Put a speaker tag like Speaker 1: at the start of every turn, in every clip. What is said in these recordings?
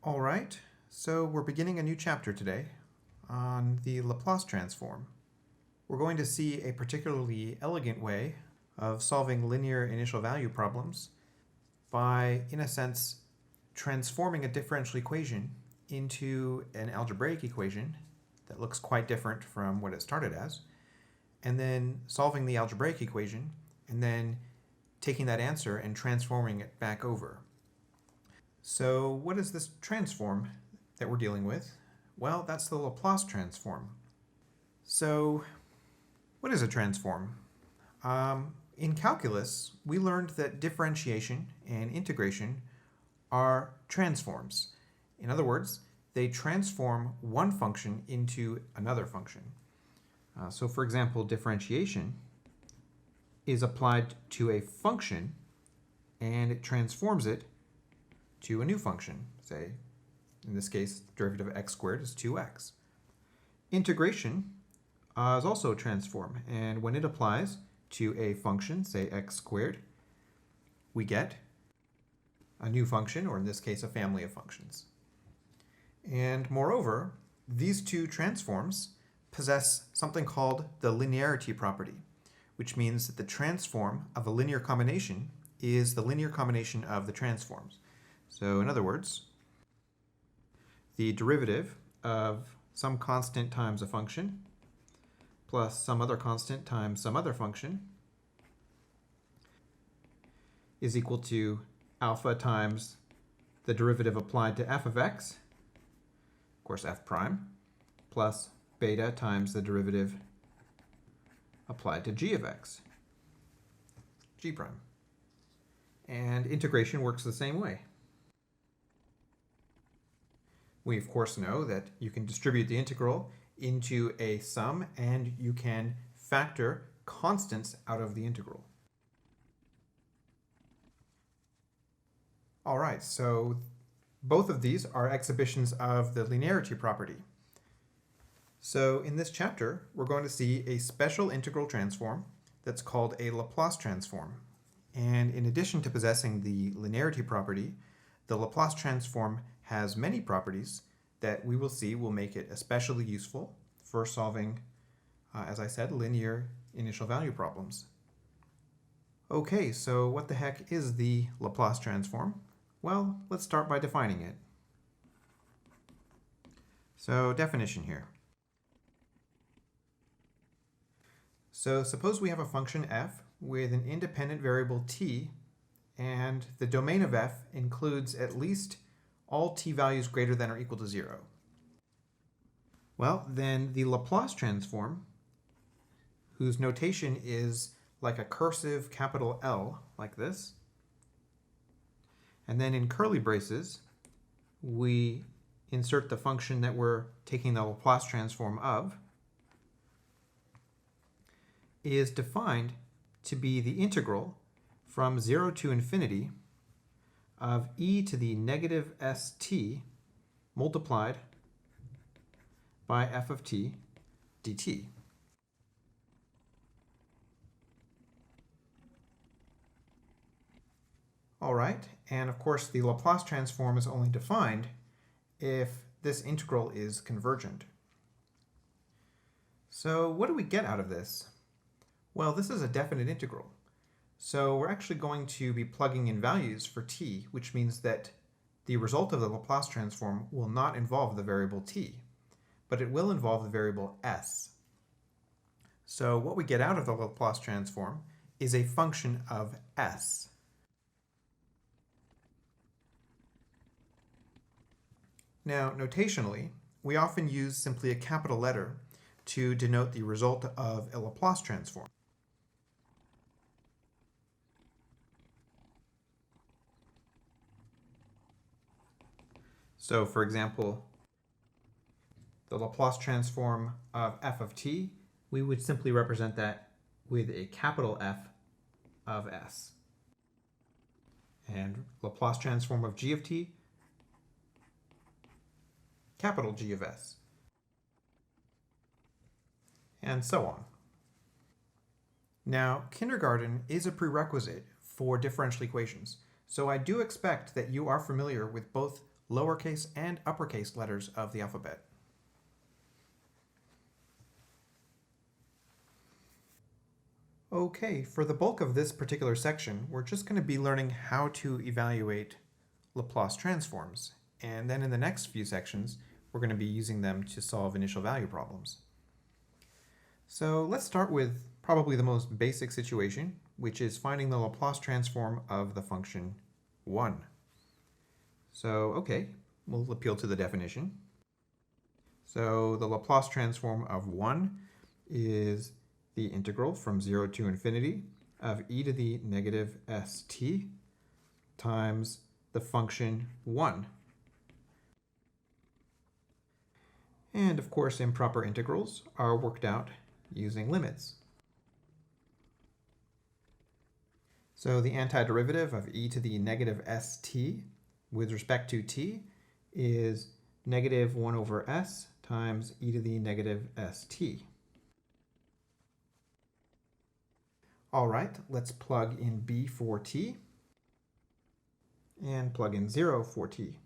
Speaker 1: All right, so we're beginning a new chapter today on the Laplace transform. We're going to see a particularly elegant way of solving linear initial value problems by, in a sense, transforming a differential equation into an algebraic equation that looks quite different from what it started as, and then solving the algebraic equation, and then taking that answer and transforming it back over. So what is this transform that we're dealing with? Well, that's the Laplace transform. So what is a transform? In calculus, we learned that differentiation and integration are transforms. In other words, they transform one function into another function. So for example, differentiation is applied to a function and it transforms it to a new function. Say, in this case, the derivative of x squared is 2x. Integration is also a transform, and when it applies to a function, say x squared, we get a new function, or in this case, a family of functions. And moreover, these two transforms possess something called the linearity property, which means that the transform of a linear combination is the linear combination of the transforms. So in other words, the derivative of some constant times a function plus some other constant times some other function is equal to alpha times the derivative applied to f of x, of course f prime, plus beta times the derivative applied to g of x, g prime. And integration works the same way. We of course know that you can distribute the integral into a sum and you can factor constants out of the integral. All right, so both of these are exhibitions of the linearity property. So in this chapter, we're going to see a special integral transform that's called a Laplace transform. And in addition to possessing the linearity property, the Laplace transform has many properties that we will see will make it especially useful for solving, as I said, linear initial value problems. Okay, so what the heck is the Laplace transform? Well, let's start by defining it. So, definition here. So suppose we have a function f with an independent variable t, and the domain of f includes at least all t values greater than or equal to 0. Well, then the Laplace transform, whose notation is like a cursive capital L, like this, and then in curly braces, we insert the function that we're taking the Laplace transform of, is defined to be the integral from 0 to infinity of e to the negative st multiplied by f of t dt. All right, and of course the Laplace transform is only defined if this integral is convergent. So what do we get out of this? Well, this is a definite integral. So we're actually going to be plugging in values for t, which means that the result of the Laplace transform will not involve the variable t, but it will involve the variable s. So what we get out of the Laplace transform is a function of s. Now, notationally, we often use simply a capital letter to denote the result of a Laplace transform. So, for example, the Laplace transform of f of t, we would simply represent that with a capital F of s. And Laplace transform of g of t, capital G of s. And so on. Now, kindergarten is a prerequisite for differential equations. So I do expect that you are familiar with both lowercase and uppercase letters of the alphabet. Okay, for the bulk of this particular section, we're just going to be learning how to evaluate Laplace transforms. And then in the next few sections, we're going to be using them to solve initial value problems. So let's start with probably the most basic situation, which is finding the Laplace transform of the function 1. So, okay, we'll appeal to the definition. So the Laplace transform of 1 is the integral from 0 to infinity of e to the negative st times the function 1. And of course, improper integrals are worked out using limits. So the antiderivative of e to the negative st with respect to t is negative 1 over s times e to the negative st. All right, let's plug in b for t and plug in 0 for t.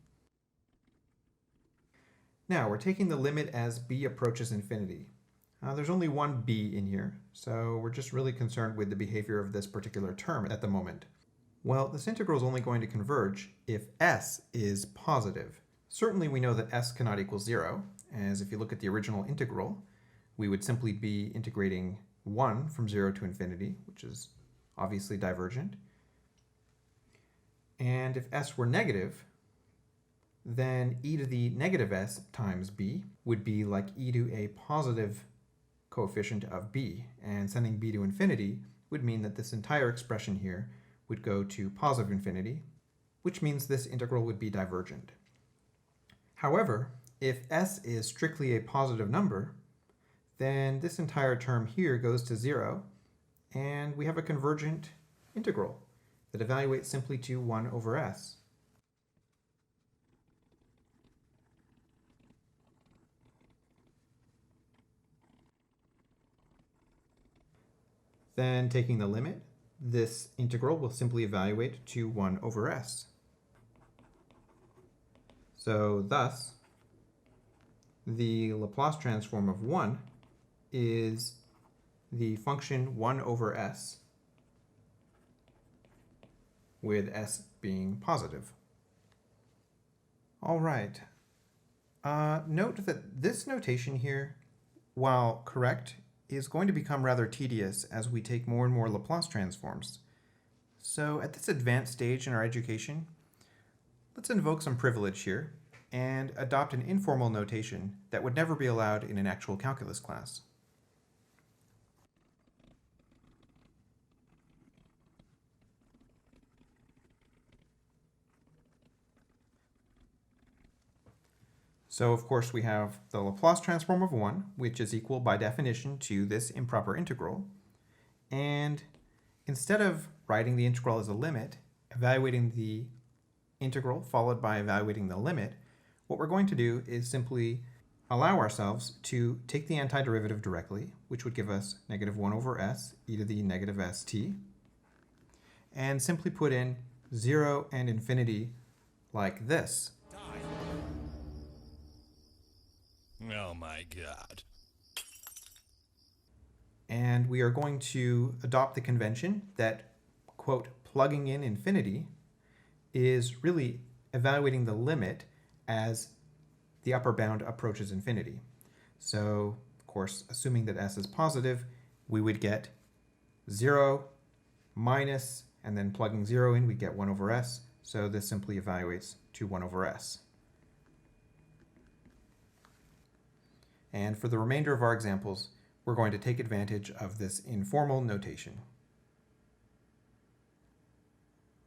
Speaker 1: Now we're taking the limit as b approaches infinity. There's only one b in here, so we're just really concerned with the behavior of this particular term at the moment. Well, this integral is only going to converge if s is positive. Certainly we know that s cannot equal 0, as if you look at the original integral, we would simply be integrating 1 from 0 to infinity, which is obviously divergent. And if s were negative, then e to the negative s times b would be like e to a positive coefficient of b, and sending b to infinity would mean that this entire expression here would go to positive infinity, which means this integral would be divergent. However, if s is strictly a positive number, then this entire term here goes to 0, and we have a convergent integral that evaluates simply to 1 over s. Then taking the limit, this integral will simply evaluate to 1 over s. So thus, the Laplace transform of 1 is the function 1 over s, with s being positive. All right. Note that this notation here, while correct, is going to become rather tedious as we take more and more Laplace transforms. So at this advanced stage in our education, let's invoke some privilege here and adopt an informal notation that would never be allowed in an actual calculus class. So of course we have the Laplace transform of 1, which is equal by definition to this improper integral. And instead of writing the integral as a limit, evaluating the integral followed by evaluating the limit, what we're going to do is simply allow ourselves to take the antiderivative directly, which would give us negative 1 over s e to the negative st, and simply put in 0 and infinity like this.
Speaker 2: Oh my god.
Speaker 1: And we are going to adopt the convention that, quote, plugging in infinity is really evaluating the limit as the upper bound approaches infinity. So, of course, assuming that s is positive, we would get 0 minus, and then plugging 0 in, we get 1 over s. So this simply evaluates to 1 over s. And for the remainder of our examples, we're going to take advantage of this informal notation.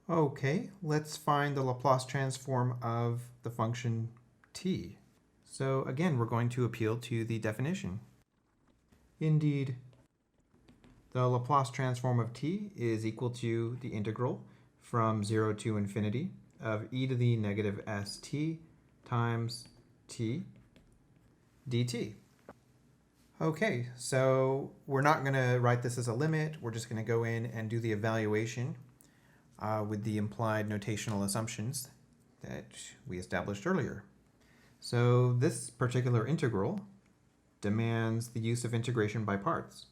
Speaker 1: Okay, let's find the Laplace transform of the function t. So again, we're going to appeal to the definition. Indeed, the Laplace transform of t is equal to the integral from 0 to infinity of e to the negative st times t dt. Okay, so we're not going to write this as a limit. We're just going to go in and do the evaluation. with the implied notational assumptions that we established earlier. So this particular integral demands the use of integration by parts.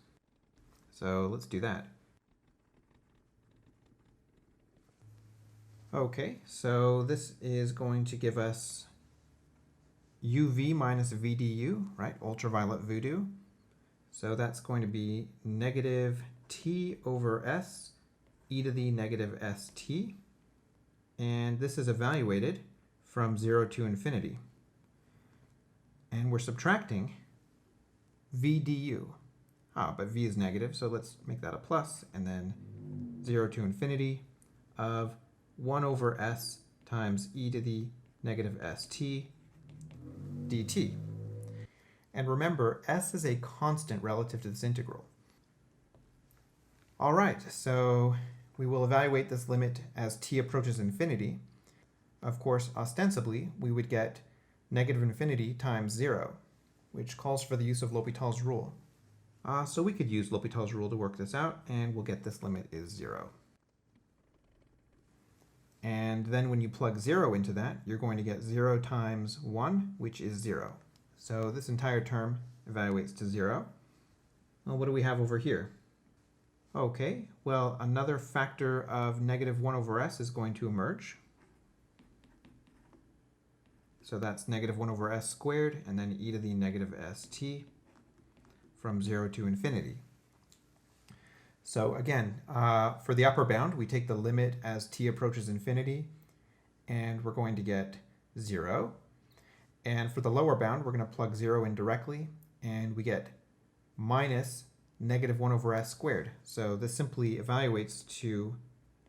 Speaker 1: So let's do that. Okay, so this is going to give us UV minus VDU, right? Ultraviolet voodoo. So that's going to be negative T over S e to the negative st. And this is evaluated from 0 to infinity. And we're subtracting V du. But V is negative, so let's make that a plus, and then 0 to infinity of 1 over S times e to the negative st dt. And remember, S is a constant relative to this integral. All right, so we will evaluate this limit as t approaches infinity. Of course, ostensibly, we would get negative infinity times 0, which calls for the use of L'Hopital's rule. So we could use L'Hopital's rule to work this out, and we'll get this limit is 0. And then when you plug 0 into that, you're going to get 0 times 1, which is 0. So this entire term evaluates to 0. Well, what do we have over here? Okay, well, another factor of negative 1 over s is going to emerge. So that's negative 1 over s squared, and then e to the negative st from 0 to infinity. So again, for the upper bound, we take the limit as t approaches infinity, and we're going to get 0. And for the lower bound, we're going to plug 0 in directly, and we get minus negative 1 over s squared. So this simply evaluates to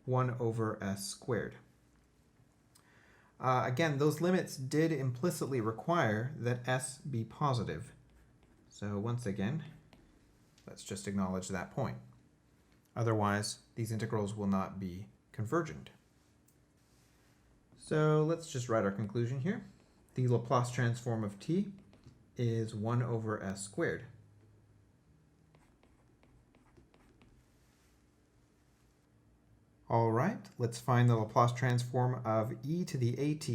Speaker 1: 1 over s squared. Again, those limits did implicitly require that s be positive. So once again, let's just acknowledge that point. Otherwise, these integrals will not be convergent. So let's just write our conclusion here. The Laplace transform of t is 1 over s squared. All right, let's find the Laplace transform of e to the at.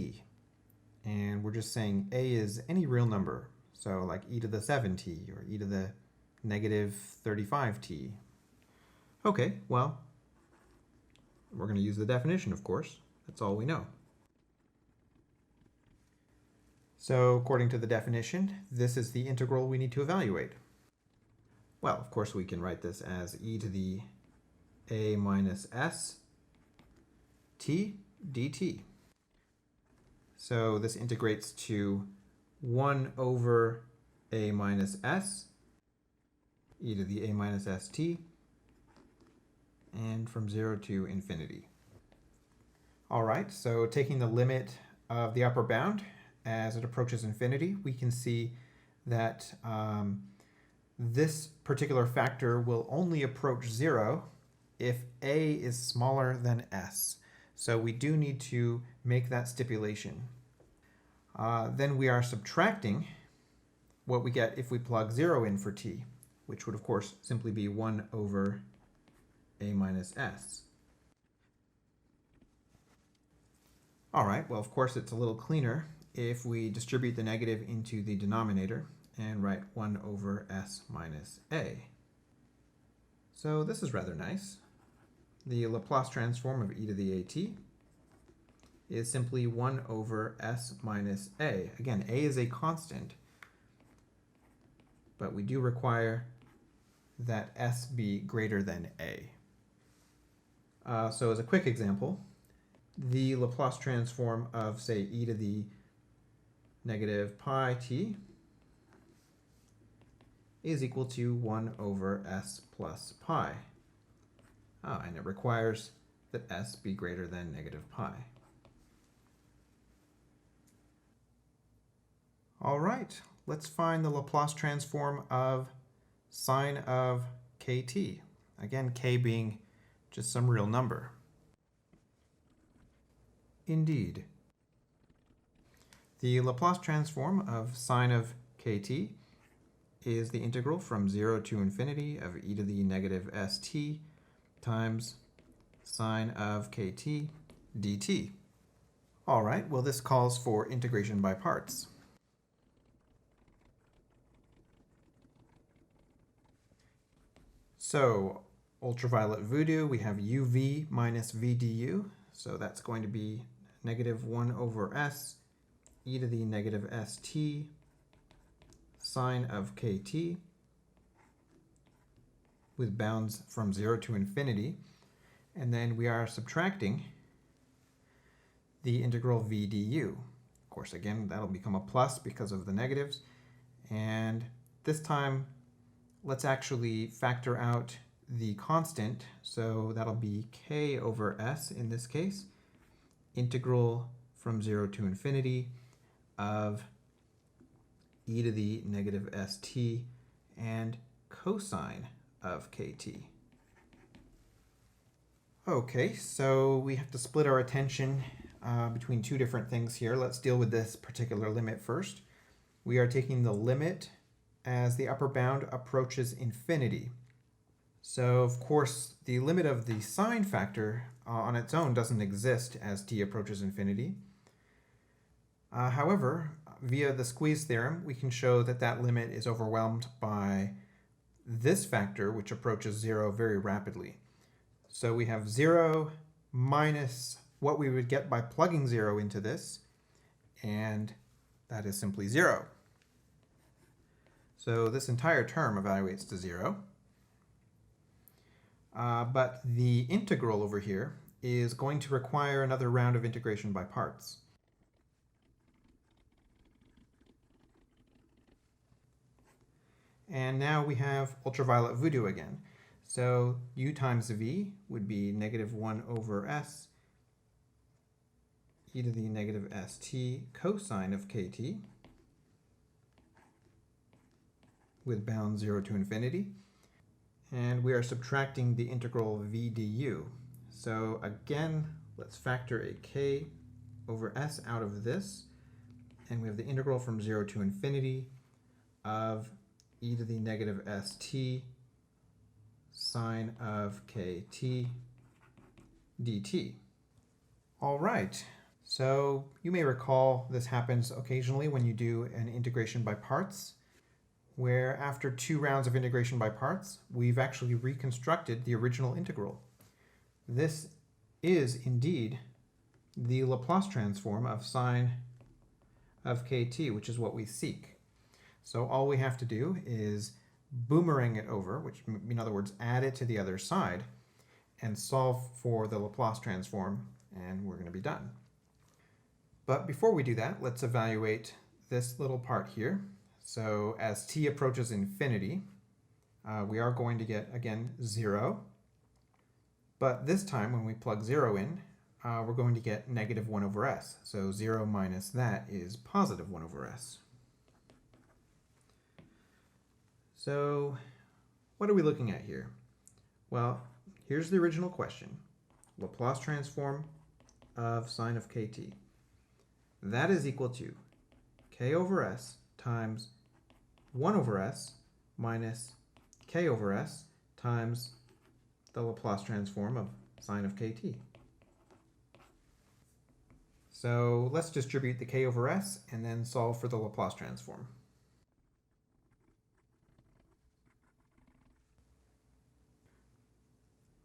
Speaker 1: And we're just saying a is any real number. So like e to the 7t or e to the negative 35t. Okay, well, we're going to use the definition, of course. That's all we know. So according to the definition, this is the integral we need to evaluate. Well, of course, we can write this as e to the a minus s t dt. So this integrates to 1 over a minus s e to the a minus st, and from 0 to infinity. All right, so taking the limit of the upper bound as it approaches infinity, we can see that this particular factor will only approach 0 if a is smaller than s. So we do need to make that stipulation. Then we are subtracting what we get if we plug 0 in for t, which would of course simply be 1 over a minus s. All right, well, of course, it's a little cleaner if we distribute the negative into the denominator and write 1 over s minus a. So this is rather nice. The Laplace transform of e to the at is simply 1 over s minus a. Again, a is a constant, but we do require that s be greater than a. So as a quick example, the Laplace transform of, say, e to the negative pi t is equal to 1 over s plus pi. And it requires that s be greater than negative pi. All right, let's find the Laplace transform of sine of kt. Again, k being just some real number. Indeed. The Laplace transform of sine of kt is the integral from 0 to infinity of e to the negative st times sine of kt dt. All right, well, this calls for integration by parts. So ultraviolet voodoo, we have uv minus v du. So that's going to be negative 1 over s e to the negative st sine of kt with bounds from 0 to infinity. And then we are subtracting the integral v du. Of course, again, that'll become a plus because of the negatives. And this time, let's actually factor out the constant. So that'll be k over s in this case, integral from 0 to infinity of e to the negative st and cosine of kt. Okay, so we have to split our attention between two different things here. Let's deal with this particular limit first. We are taking the limit as the upper bound approaches infinity. So, of course, the limit of the sine factor on its own doesn't exist as t approaches infinity. However, via the squeeze theorem, we can show that that limit is overwhelmed by this factor, which approaches 0 very rapidly. So we have 0 minus what we would get by plugging 0 into this, and that is simply 0. So this entire term evaluates to 0. But the integral over here is going to require another round of integration by parts. And now we have ultraviolet voodoo again. So u times v would be negative 1 over s e to the negative st cosine of kt with bounds 0 to infinity. And we are subtracting the integral v du. So again, let's factor a k over s out of this. And we have the integral from 0 to infinity of e to the negative st sine of kt dt. All right, so you may recall this happens occasionally when you do an integration by parts, where after 2 rounds of integration by parts, we've actually reconstructed the original integral. This is indeed the Laplace transform of sine of kt, which is what we seek. So all we have to do is boomerang it over, which in other words, add it to the other side, and solve for the Laplace transform, and we're going to be done. But before we do that, let's evaluate this little part here. So as t approaches infinity, we are going to get, again, 0. But this time, when we plug 0 in, we're going to get negative 1 over s. So 0 minus that is positive 1 over s. So what are we looking at here? Well, here's the original question. Laplace transform of sine of kt. That is equal to k over s times 1 over s minus k over s times the Laplace transform of sine of kt. So let's distribute the k over s and then solve for the Laplace transform.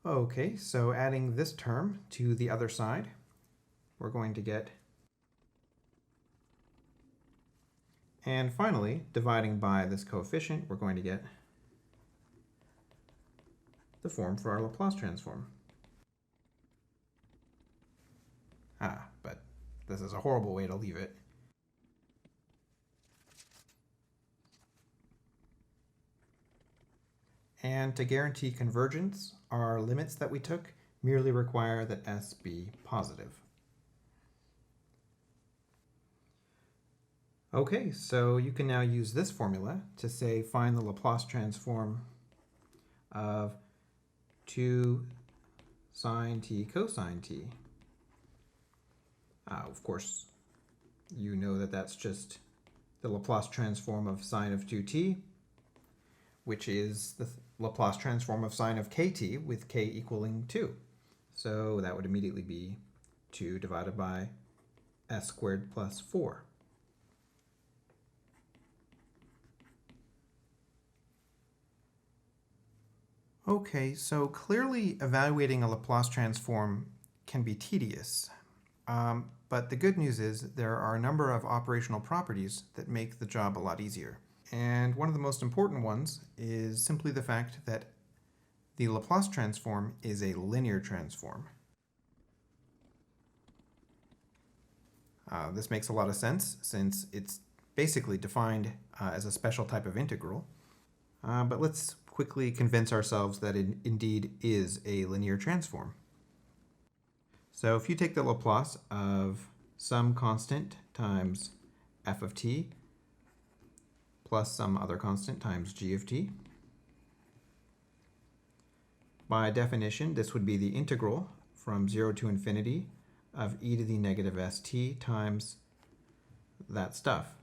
Speaker 1: Okay, so adding this term to the other side, we're going to get, and finally, dividing by this coefficient, we're going to get the form for our Laplace transform. But this is a horrible way to leave it. And to guarantee convergence, our limits that we took merely require that s be positive. Okay, so you can now use this formula to say find the Laplace transform of 2 sine t cosine t. Of course, you know that that's just the Laplace transform of sine of 2t, which is the Laplace transform of sine of kt with k equaling 2. So that would immediately be 2 divided by s squared plus 4. Okay, so clearly evaluating a Laplace transform can be tedious. But the good news is there are a number of operational properties that make the job a lot easier. And one of the most important ones is simply the fact that the Laplace transform is a linear transform. This makes a lot of sense since it's basically defined as a special type of integral. But let's quickly convince ourselves that it indeed is a linear transform. So if you take the Laplace of some constant times f of t plus some other constant times g of t, by definition, this would be the integral from 0 to infinity of e to the negative st times that stuff.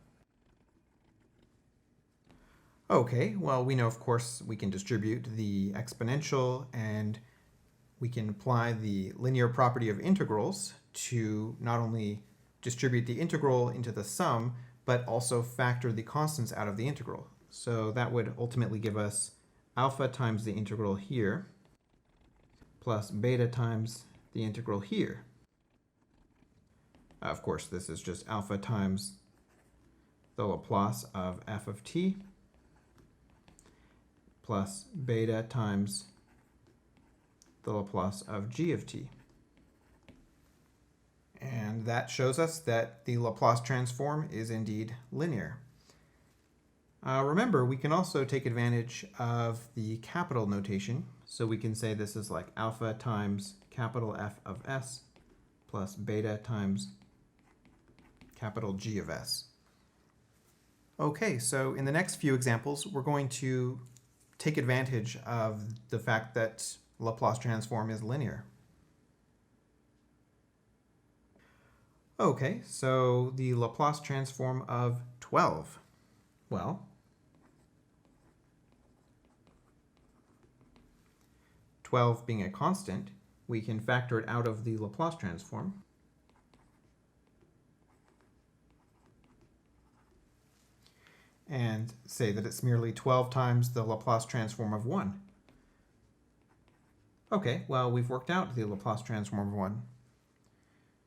Speaker 1: Okay, well, we know, of course, we can distribute the exponential and we can apply the linear property of integrals to not only distribute the integral into the sum, but also factor the constants out of the integral. So that would ultimately give us alpha times the integral here plus beta times the integral here. Of course, this is just alpha times the Laplace of f of t plus beta times the Laplace of g of t. And that shows us that the Laplace transform is indeed linear. Remember, we can also take advantage of the capital notation. So we can say this is like alpha times capital F of s plus beta times capital G of s. Okay, so in the next few examples, we're going to take advantage of the fact that Laplace transform is linear. Okay, so the Laplace transform of 12. Well, 12 being a constant, we can factor it out of the Laplace transform. And say that it's merely 12 times the Laplace transform of 1. Okay, well, we've worked out the Laplace transform of 1.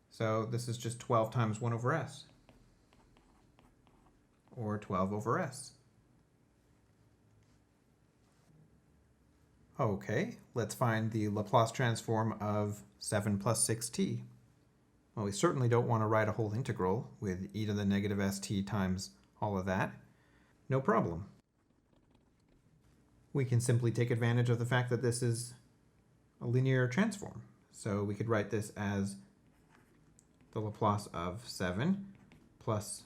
Speaker 1: So this is just 12 times 1 over s, or 12 over s. Okay, let's find the Laplace transform of 7 plus 6t. Well, we certainly don't want to write a whole integral with e to the negative st times all of that. No problem. We can simply take advantage of the fact that this is a linear transform. So we could write this as the Laplace of 7 plus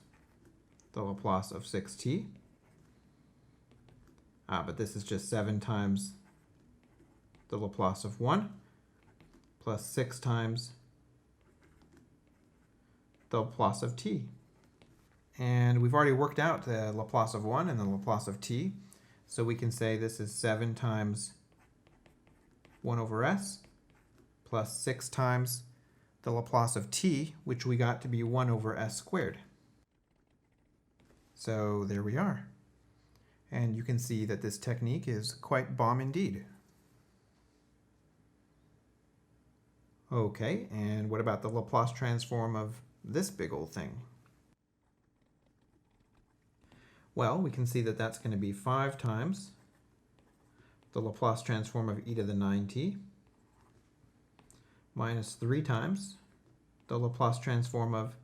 Speaker 1: the Laplace of 6t. But this is just 7 times the Laplace of 1 plus 6 times the Laplace of t. And we've already worked out the Laplace of 1 and the Laplace of t. So we can say this is 7 times 1 over s plus 6 times the Laplace of t, which we got to be 1 over s squared. So there we are. And you can see that this technique is quite bomb indeed. Okay, and what about the Laplace transform of this big old thing? Well, we can see that that's going to be 5 times the Laplace transform of e to the 9t minus 3 times the Laplace transform of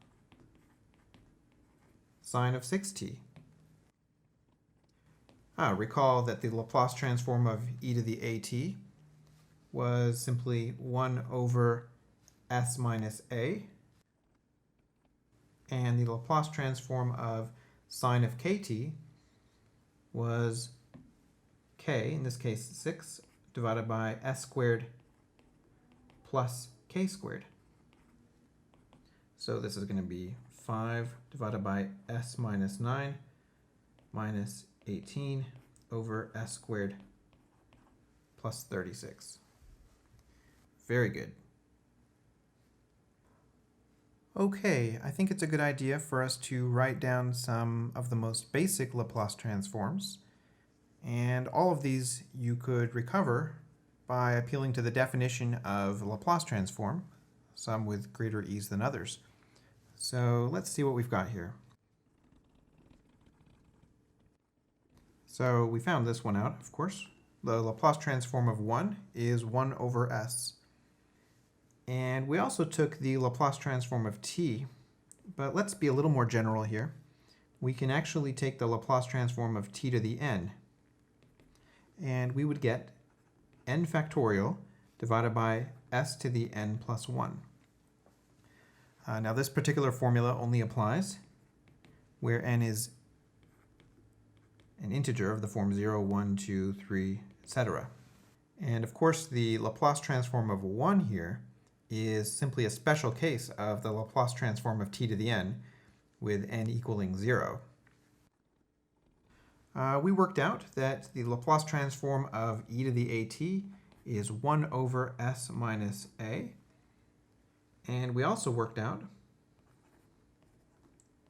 Speaker 1: sine of 6t. Recall that the Laplace transform of e to the at was simply 1 over s minus a, and the Laplace transform of sine of kt was k, in this case 6, divided by s squared plus k squared. So this is going to be 5 divided by s minus 9 minus 18 over s squared plus 36. Very good. Okay, I think it's a good idea for us to write down some of the most basic Laplace transforms, and all of these you could recover by appealing to the definition of a Laplace transform, some with greater ease than others. So let's see what we've got here. So we found this one out, of course. The Laplace transform of 1 is 1 over s. And we also took the Laplace transform of t, but let's be a little more general here. We can actually take the Laplace transform of t to the n, and we would get n factorial divided by s to the n plus 1. Now this particular formula only applies where n is an integer of the form 0, 1, 2, 3, etc. And of course the Laplace transform of 1 here is simply a special case of the Laplace transform of t to the n with n equaling 0. We worked out that the Laplace transform of e to the at is 1 over s minus a. And we also worked out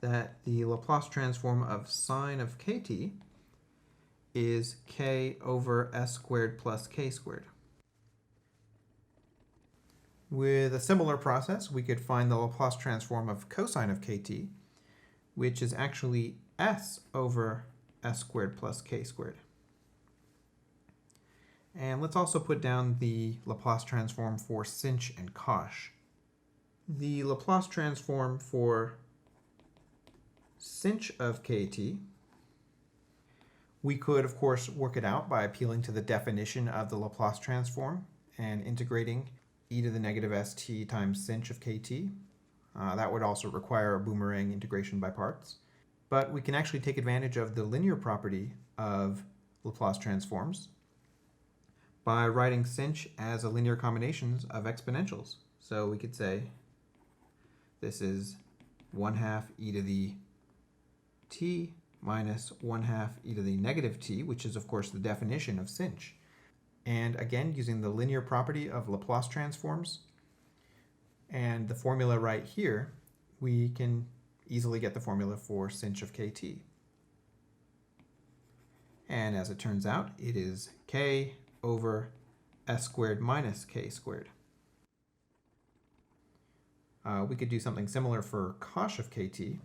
Speaker 1: that the Laplace transform of sine of kt is k over s squared plus k squared. With a similar process, we could find the Laplace transform of cosine of kt, which is actually s over s squared plus k squared. And let's also put down the Laplace transform for sinh and cosh. The Laplace transform for sinh of kt, we could, of course, work it out by appealing to the definition of the Laplace transform and integrating e to the negative st times sinh of kt. That would also require a boomerang integration by parts. But we can actually take advantage of the linear property of Laplace transforms by writing sinh as a linear combination of exponentials. So we could say this is 1/2 e to the t minus 1/2 e to the negative t, which is of course the definition of sinh. And again, using the linear property of Laplace transforms and the formula right here, we can easily get the formula for sinh of kt. And as it turns out, it is k over s squared minus k squared. We could do something similar for cosh of kt,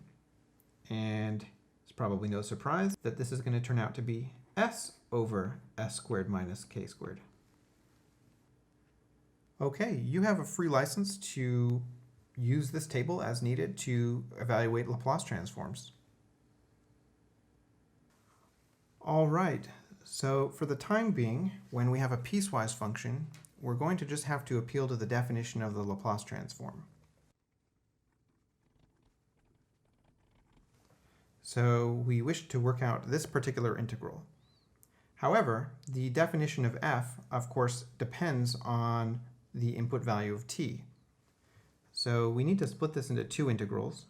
Speaker 1: and it's probably no surprise that this is going to turn out to be s over s squared minus k squared. Okay, you have a free license to use this table as needed to evaluate Laplace transforms. All right, so for the time being, when we have a piecewise function, we're going to just have to appeal to the definition of the Laplace transform. So we wish to work out this particular integral. However, the definition of f, of course, depends on the input value of t. So we need to split this into two integrals,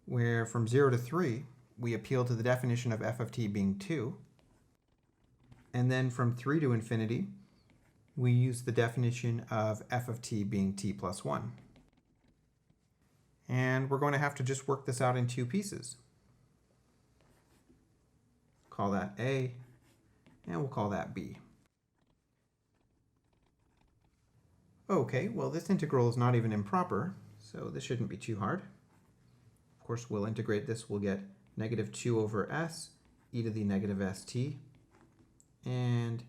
Speaker 1: where from 0 to 3, we appeal to the definition of f of t being 2. And then from 3 to infinity, we use the definition of f of t being t plus 1. And we're going to have to just work this out in two pieces. Call that A, and we'll call that B. Okay, well this integral is not even improper, so this shouldn't be too hard. Of course, we'll integrate this, we'll get negative 2 over s, e to the negative st, and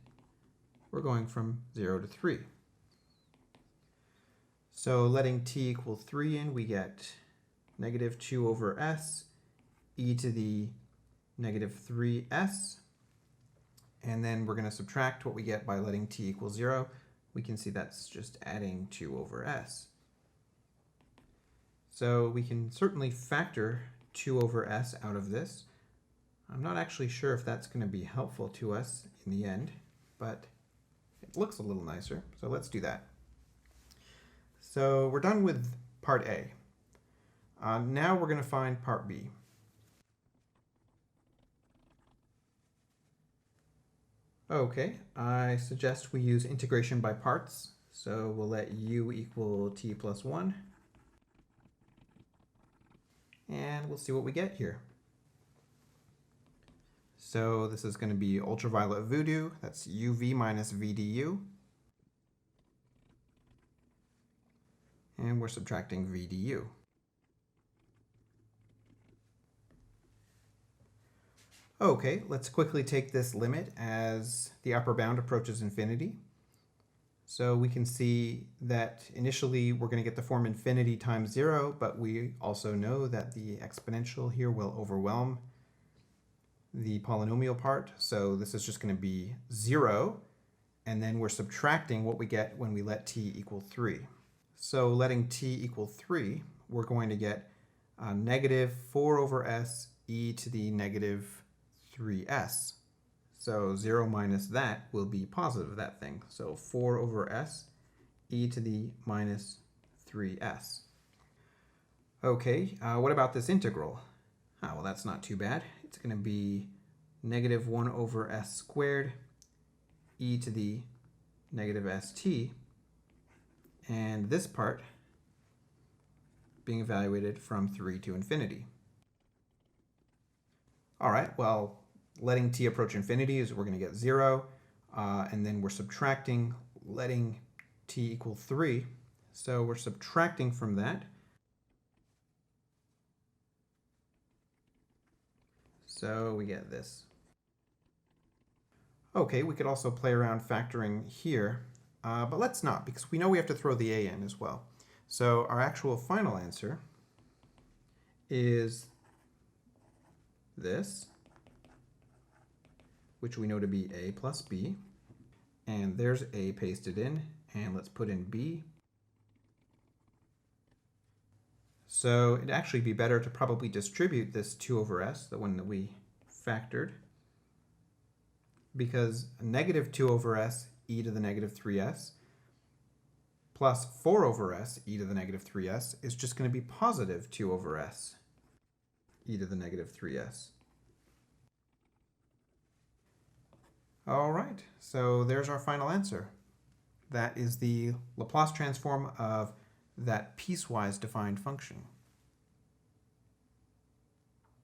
Speaker 1: we're going from 0 to 3. So letting t equal 3 in, we get negative 2 over s, e to the negative 3s, and then we're going to subtract what we get by letting t equal 0. We can see that's just adding 2 over s. So we can certainly factor 2 over s out of this. I'm not actually sure if that's going to be helpful to us in the end, but it looks a little nicer, so let's do that. So we're done with part A. Now we're going to find part B. Okay, I suggest we use integration by parts. So we'll let u equal t plus 1. and we'll see what we get here. So this is going to be ultraviolet voodoo. That's UV minus VDU. And we're subtracting VDU. Okay, let's quickly take this limit as the upper bound approaches infinity. So we can see that initially we're going to get the form infinity times 0, but we also know that the exponential here will overwhelm the polynomial part. So this is just going to be 0, and then we're subtracting what we get when we let t equal 3. So letting t equal 3, we're going to get negative 4 over s e to the negative 3s. So 0 minus that will be positive, that thing. So 4 over s e to the minus 3s. Okay, what about this integral? Well, that's not too bad. It's going to be negative 1 over s squared e to the negative st. And this part being evaluated from 3 to infinity. All right, well, letting t approach infinity is we're going to get 0, and then we're subtracting letting t equal 3. So we're subtracting from that. So we get this. Okay, we could also play around factoring here, but let's not, because we know we have to throw the a in as well. So our actual final answer is this, which we know to be a plus b. And there's a pasted in, and let's put in b. So it'd actually be better to probably distribute this 2 over s, the one that we factored, because negative 2 over s e to the negative 3s plus 4 over s e to the negative 3s is just going to be positive 2 over s e to the negative 3s. All right, so there's our final answer. That is the Laplace transform of that piecewise defined function.